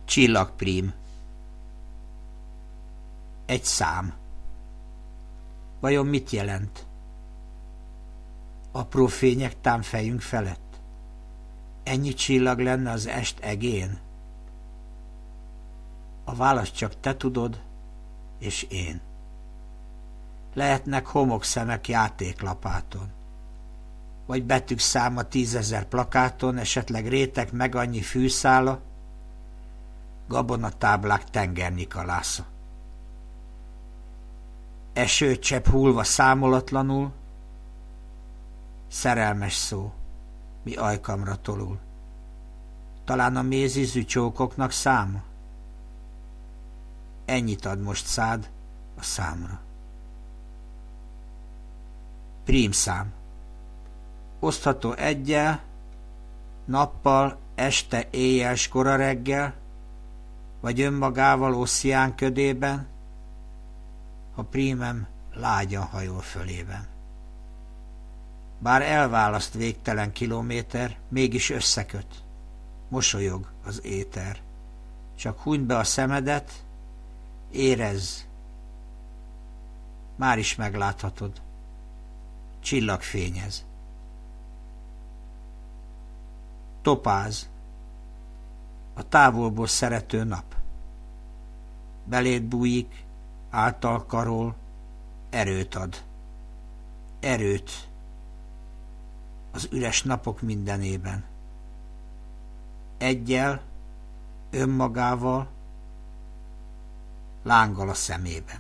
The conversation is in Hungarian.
Csillagprím. Egy szám. Vajon mit jelent? Apró fények tám fejünk felett? Ennyi csillag lenne az est egén? A választ csak te tudod, és én. Lehetnek homokszemek játéklapáton, vagy betűk száma 10 000 plakáton, esetleg rétek meg annyi fűszála, gabonatáblák tengernyikalásza. Esőcsepp hullva számolatlanul, szerelmes szó, mi ajkamra tolul. Talán a mézízű csókoknak száma? Ennyit ad most szád a számra. Prímszám. Osztható eggyel, nappal, este, éjjel, s kora reggel, vagy önmagával osszián ködében, ha prímem lágyan hajol fölében. Bár elválaszt végtelen kilométer, mégis összeköt, mosolyog az éter. Csak hunyd be a szemedet, érezz, már is megláthatod, csillag fényez. Topáz. A távolból szerető nap. Beléd bújik, által karol, erőt ad. Erőt az üres napok mindenében. Eggyel, önmagával, lánggal a szemében.